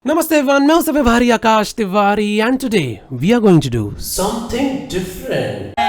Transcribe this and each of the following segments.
Namaste everyone, मैं हूं सबसे भारी आकाश Tiwari and today we are going to do something different.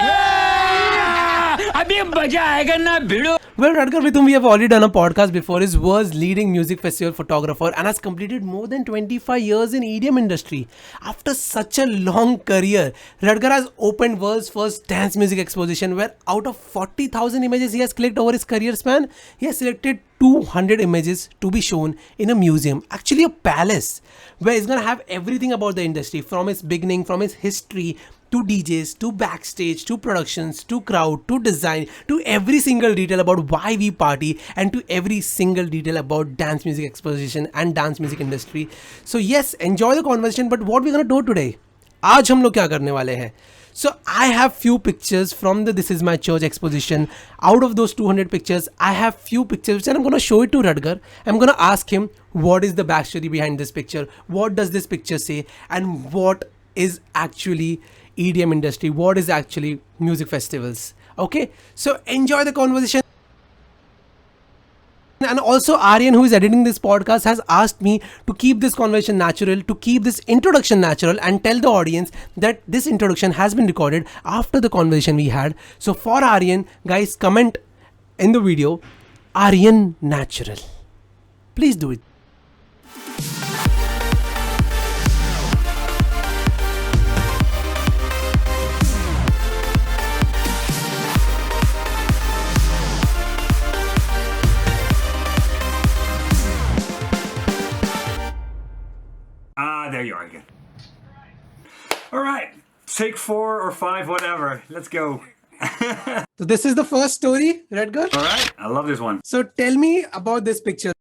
अभी मजा आएगा ना भिड़ो. Well, Rutger, with whom we have already done a podcast before, is world's leading music festival photographer and has completed more than 25 years in EDM industry. After such a long career, Rutger has opened world's first dance music exposition where out of 40,000 images he has clicked over his career span, he has selected 200 images to be shown in a museum, actually a palace, where he's gonna have everything about the industry from its beginning, from its history, to DJs, to backstage, to productions, to crowd, to design, to every single detail about why we party, and to every single detail about dance music exposition and dance music industry. So yes, enjoy the conversation. But what we're gonna do today? आज हम लोग क्या करने वाले हैं? So I have few pictures from the This Is My Church exposition. Out of those 200 pictures, I have few pictures and I'm going to show it to Rutger. I'm going to ask him what is the backstory behind this picture, what does this picture say, and what is actually EDM industry, what is actually music festivals. Okay, so enjoy the conversation. And also Aryan, who is editing this podcast, has asked me to keep this conversation natural, to keep this introduction natural, and tell the audience that this introduction has been recorded after the conversation we had. So for Aryan, guys, comment in the video, Aryan natural. Please do it. There you are again. All right, take 4 or 5, whatever. Let's go. So this is the first story, Rutger. All right, I love this one. So tell me about this picture.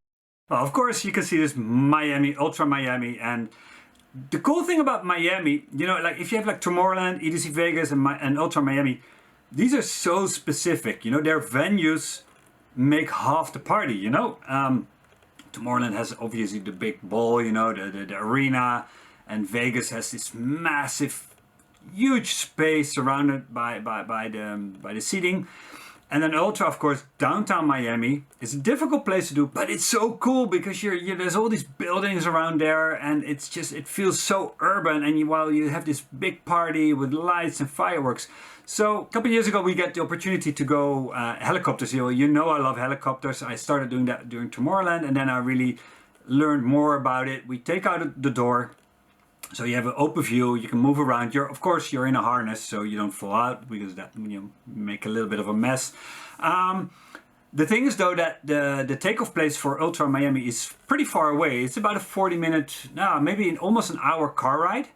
Well, of course, you can see this Miami, Ultra Miami, and the cool thing about Miami, you know, like if you have like Tomorrowland, EDC Vegas, and Ultra Miami, these are so specific. You know, their venues make half the party. You know. Tomorrowland has obviously the big ball, you know, the arena, and Vegas has this massive, huge space surrounded by the seating. And then Ultra, of course, downtown Miami is a difficult place to do, but it's so cool because there's all these buildings around there, and it feels so urban. And while you have this big party with lights and fireworks. So a couple of years ago, we got the opportunity to go helicopters. You know I love helicopters. I started doing that during Tomorrowland, and then I really learned more about it. We take out the door, so you have an open view. You can move around. Of course, you're in a harness, so you don't fall out because that make a little bit of a mess. The thing is, though, that the takeoff place for Ultra Miami is pretty far away. It's about a 40-minute, maybe almost an hour car ride.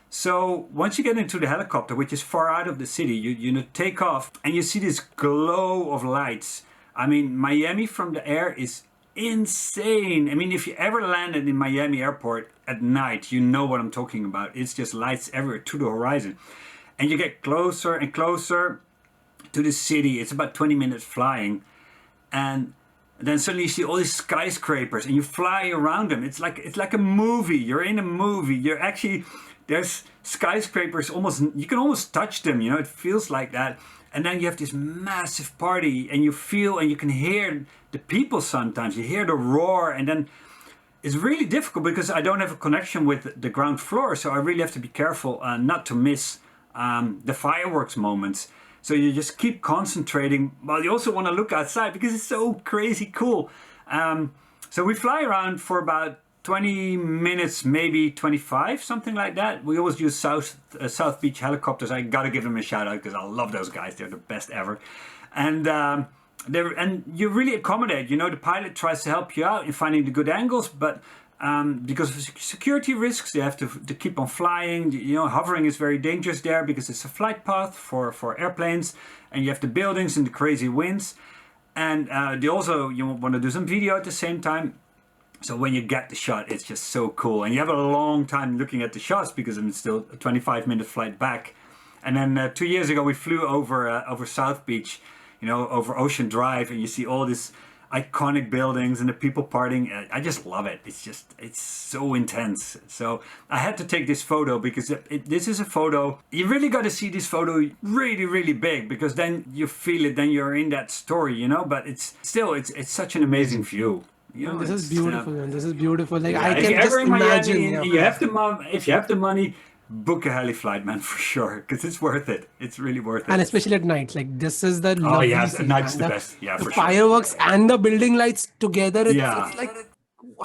So once you get into the helicopter, which is far out of the city, you take off and you see this glow of lights. I mean, Miami from the air is insane. I mean, if you ever landed in Miami airport at night, you know what I'm talking about. It's just lights everywhere to the horizon. And you get closer and closer to the city. It's about 20 minutes flying. And then suddenly you see all these skyscrapers and you fly around them. It's like a movie. You're in a movie. There's skyscrapers you can almost touch them, you know, it feels like that. And then you have this massive party and you feel and you can hear the people sometimes, you hear the roar, and then it's really difficult because I don't have a connection with the ground floor, so I really have to be careful not to miss the fireworks moments. So you just keep concentrating, while you also want to look outside because it's so crazy cool. So we fly around for about 20 minutes, maybe 25, something like that. We always use South Beach helicopters. I gotta give them a shout out because I love those guys. They're the best ever. And you really accommodate. You know, the pilot tries to help you out in finding the good angles, but because of security risks, you have to keep on flying. You know, hovering is very dangerous there because it's a flight path for airplanes, and you have the buildings and the crazy winds. And they also, you want to do some video at the same time. So when you get the shot, it's just so cool. And you have a long time looking at the shots because it's still a 25-minute flight back. And then 2 years ago, we flew over South Beach, you know, over Ocean Drive, and you see all these iconic buildings and the people partying. I just love it. It's so intense. So I had to take this photo because this is a photo. You really got to see this photo really, really big because then you feel it. Then you're in that story, you know. But it's such an amazing view. You know, This is it's beautiful, man. This is beautiful. Like yeah, I if can you're just ever in imagine. Miami and Yeah. you have if you have the money, book a heli flight, man, for sure, because it's worth it. It's really worth And it. especially at night, like this is the Oh lovely yes, at scene, night's man. the best. Yeah, The for sure. fireworks and the building lights together. Yeah, It's like,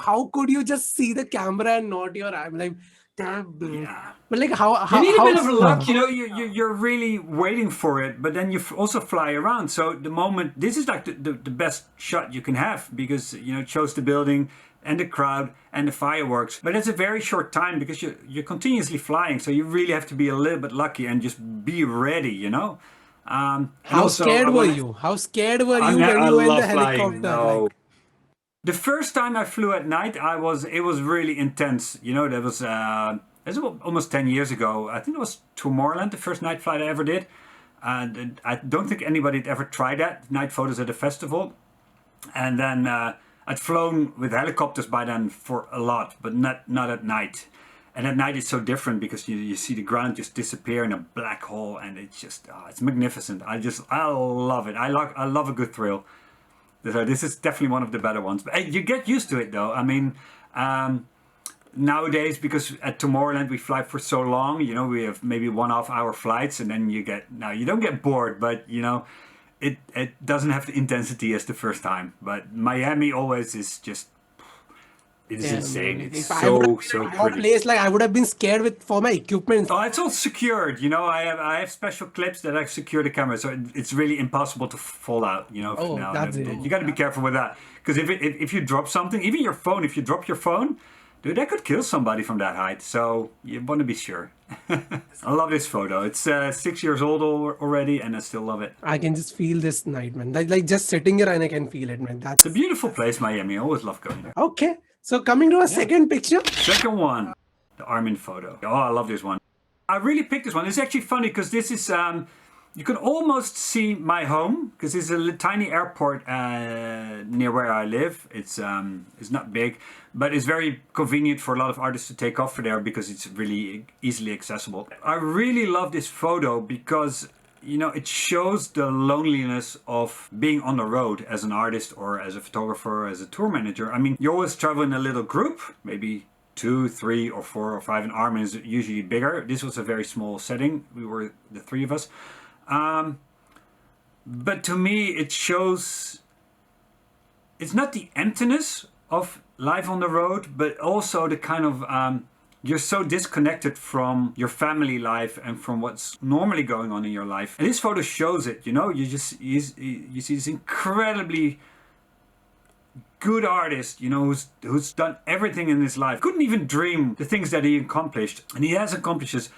how could you just see the camera and not your? I'm like, damn. yeah. But like, You need a how? bit of luck, you know. You're really waiting for it, but then you also fly around. So the moment this is like the best shot you can have because you know it shows the building and the crowd and the fireworks. But it's a very short time because you're continuously flying, so you really have to be a little bit lucky and just be ready, you know. And How also, I scared were want you? How scared were I you mean, when I you were in the love flying. helicopter? No, Like, the first time I flew at night, it was really intense. You know, that was it was almost 10 years ago. I think it was Tomorrowland, the first night flight I ever did. And I don't think anybody had ever tried that, night photos at a festival. And then I'd flown with helicopters by then for a lot, but not at night. And at night it's so different because you see the ground just disappear in a black hole, and it's just it's magnificent. I love it. I love a good thrill. So this is definitely one of the better ones. But you get used to it though. I mean, nowadays, because at Tomorrowland we fly for so long, you know, we have maybe 1.5 hour flights, and then you don't get bored, but you know, it doesn't have the intensity as the first time. But Miami always is just, it is insane. man, It's if I would have so been at your pretty. place, like I would have been scared with for my equipment. Oh, it's all secured. You know, I have special clips that I secure the camera, so it's really impossible to fall out. You know, Oh, now that's it. you got to be careful with that because if you drop something, even your phone, if you drop your phone, dude, that could kill somebody from that height. So you want to be sure. I love this photo. It's 6 years old already, and I still love it. I can just feel this night, man. Like just sitting here and I can feel it, man. It's a beautiful place, Miami. I always love going there. Okay. So coming to a second picture. Second one, the Armin photo. Oh, I love this one. I really picked this one. It's actually funny because this is, you can almost see my home because it's a tiny airport near where I live. It's not big, but it's very convenient for a lot of artists to take off for there because it's really easily accessible. I really love this photo because you know, it shows the loneliness of being on the road as an artist or as a photographer, as a tour manager. I mean, you always travel in a little group, maybe 2, 3 or 4 or 5, and Armin is usually bigger. This was a very small setting. We were the 3 of us. But to me, it shows, it's not the emptiness of life on the road, but also the kind of, you're so disconnected from your family life and from what's normally going on in your life. And this photo shows it, you know, you see this incredibly good artist, you know, who's done everything in his life. Couldn't even dream the things that he accomplished. And he has accomplished.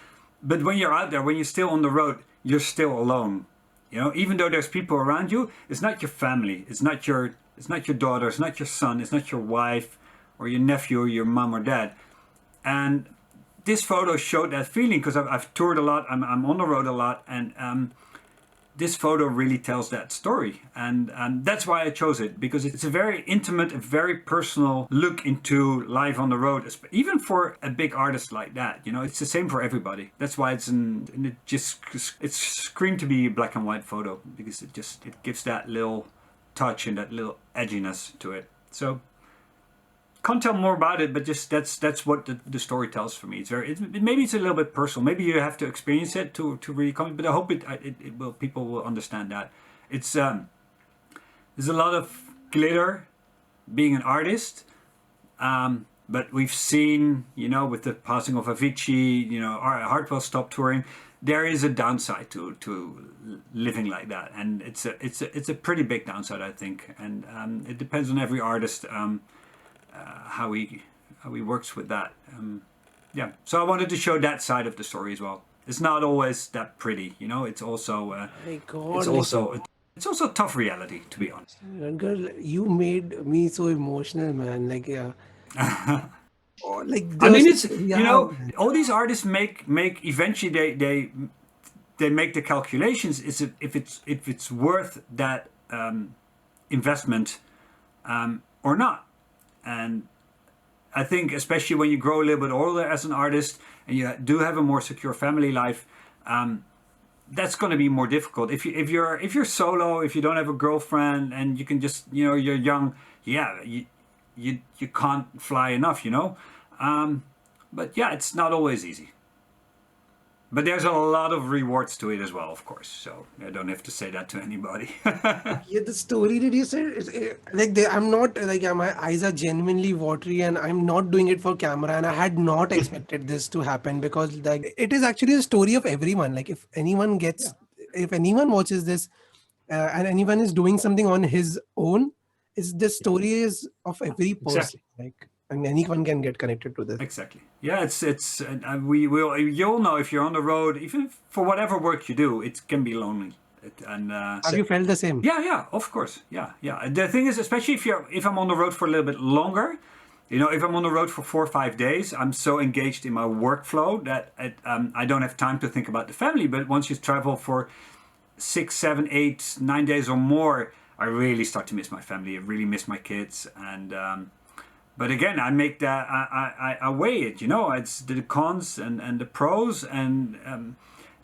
But when you're out there, when you're still on the road, you're still alone. You know, even though there's people around you, it's not your family. It's not your daughter, it's not your son, it's not your wife or your nephew or your mom or dad. And this photo showed that feeling because I've toured a lot, I'm on the road a lot, and this photo really tells that story. And that's why I chose it, because it's a very intimate, a very personal look into life on the road, even for a big artist like that. You know, it's the same for everybody. That's why it's screamed to be a black and white photo, because it gives that little touch and that little edginess to it. So can't tell more about it, but just that's what the story tells for me. Maybe it's a little bit personal. Maybe you have to experience it to really come. But I hope it will. People will understand that. It's there's a lot of glitter being an artist, but we've seen, you know, with the passing of Avicii, you know, Hartwell stopped touring. There is a downside to living like that, and it's a pretty big downside, I think. And it depends on every artist. How he works with that. Yeah, so I wanted to show that side of the story as well. It's not always that pretty, you know. It's also My God, it's also a tough reality, to be honest. Rutger, you made me so emotional, man. Like, oh, like I mean, just, it's yeah, you know, man. all these artists make eventually they make the calculations. If it's worth that investment or not. And I think especially when you grow a little bit older as an artist and you do have a more secure family life, that's going to be more difficult. If you're solo, if you don't have a girlfriend and you can just, you know, you're young, yeah, you can't fly enough, you know. But yeah, it's not always easy. But there's a lot of rewards to it as well, of course. So I don't have to say that to anybody. Yeah, the story that you said, I'm not like my eyes are genuinely watery, and I'm not doing it for camera. And I had not expected this to happen because like it is actually a story of everyone. Like if anyone watches this, and anyone is doing something on his own, is the story is of every person. Exactly. Like, and anyone can get connected to this. Exactly. Yeah, it's we will. You all know if you're on the road, even for whatever work you do, it can be lonely. Have you felt the same? Yeah, of course. Yeah. The thing is, especially if I'm on the road for a little bit longer, you know, if I'm on the road for 4 or 5 days, I'm so engaged in my workflow that I don't have time to think about the family. But once you travel for 6, 7, 8, 9 days or more, I really start to miss my family. I really miss my kids, and but again, I make that I weigh it. You know, it's the cons and the pros, and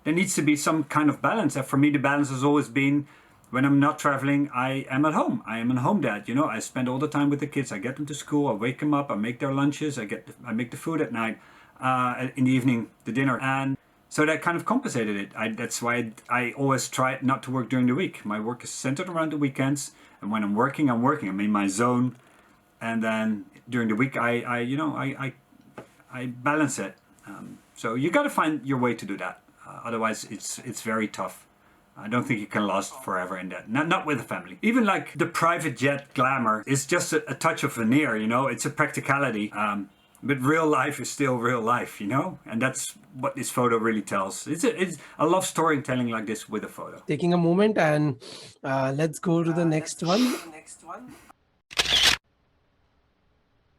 there needs to be some kind of balance. And for me, the balance has always been when I'm not traveling, I am at home. I am a home dad. You know, I spend all the time with the kids. I get them to school. I wake them up. I make their lunches. I make the food at night. In the evening, the dinner, and so that kind of compensated it. That's why I always try not to work during the week. My work is centered around the weekends, and when I'm working, I'm working. I'm in my zone, and then during the week, I balance it. So you got to find your way to do that. Otherwise, it's very tough. I don't think you can last forever in that. Not with a family. Even like the private jet glamour is just a touch of veneer, you know. It's a practicality. But real life is still real life, you know? And that's what this photo really tells. I love storytelling like this with a photo. Taking a moment, and let's go to the next one.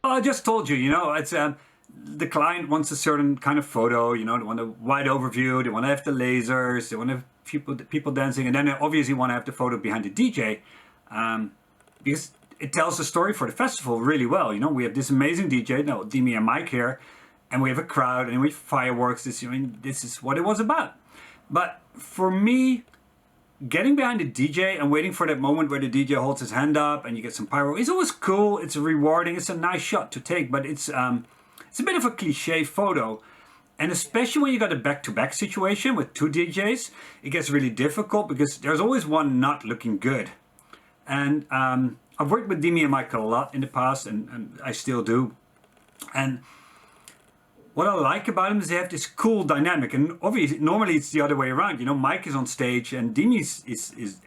I just told you, you know, it's the client wants a certain kind of photo, you know, they want a wide overview, they want to have the lasers, they want to have people dancing, and then they obviously want to have the photo behind the DJ, because it tells the story for the festival really well. You know, we have this amazing DJ, now Dimi and Mike here, and we have a crowd, and we have fireworks. This is what it was about. But for me, getting behind the DJ and waiting for that moment where the DJ holds his hand up and you get some pyro, it's always cool. It's rewarding. It's a nice shot to take, but it's a bit of a cliche photo. And especially when you got a back-to-back situation with 2 DJs, it gets really difficult because there's always one not looking good. And I've worked with Dimi and Michael a lot in the past, and I still do. And what I like about them is they have this cool dynamic. And obviously, normally it's the other way around. You know, Mike is on stage and Dimi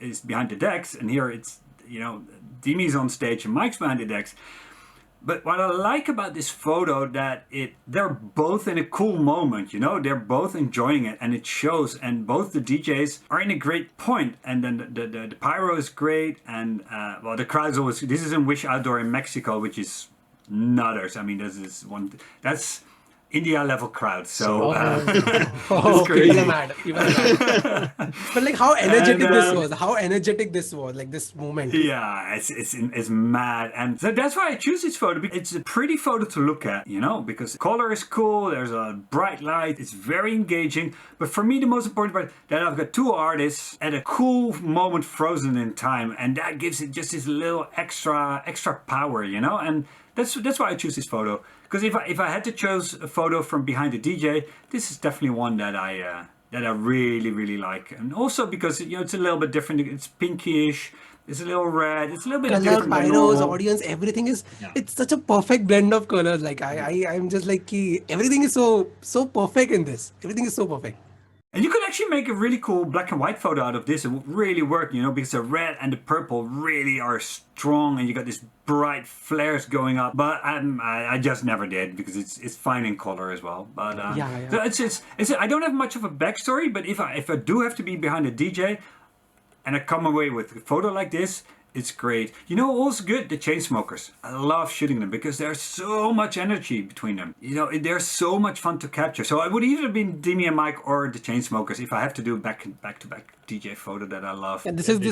is behind the decks. And here it's, you know, Dimi's on stage and Mike's behind the decks. But what I like about this photo that they're both in a cool moment, you know, they're both enjoying it and it shows, and both the DJs are in a great point, and then the pyro is great, and well, the crowd's always, this is in Wish Outdoor in Mexico, which is nutters. I mean, that's India level crowd, so it's crazy. Even mad. But like how energetic this was, like this moment. Yeah, it's mad, and so that's why I choose this photo. It's a pretty photo to look at, you know, because the color is cool. There's a bright light. It's very engaging. But for me, the most important part that I've got 2 artists at a cool moment, frozen in time, and that gives it just this little extra power, you know, and that's why I choose this photo. Because if I had to choose a photo from behind the DJ, this is definitely one that I really like, and also because, you know, it's a little bit different. It's pinkish, it's a little red, it's a little bit color, different. pyros, audience, everything is. Yeah. It's such a perfect blend of colors. Like I'm just like everything is so perfect in this. Everything is so perfect. And you could actually make a really cool black and white photo out of this. It would really work, you know, because the red and the purple really are strong, and you got this bright flares going up. But I just never did, because it's fine in color as well. But so it's I don't have much of a backstory. But if I do have to be behind a DJ, and I come away with a photo like this, it's great. You know, also good, the Chainsmokers. I love shooting them because there's so much energy between them. You know, they're so much fun to capture. So I would either be Dimi and Mike or the Chainsmokers if I have to do a back-to-back DJ photo that I love. And this is the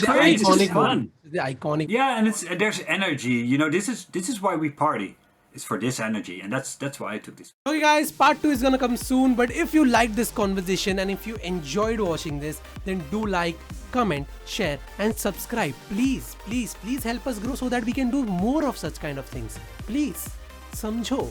iconic one. The iconic. Yeah, and there's energy. You know, this is why we party. is for this energy, and that's why I took this. Okay guys, part 2 is gonna come soon, but if you liked this conversation and if you enjoyed watching this, then do like, comment, share and subscribe. Please, please, please help us grow so that we can do more of such kind of things. Please, samjho.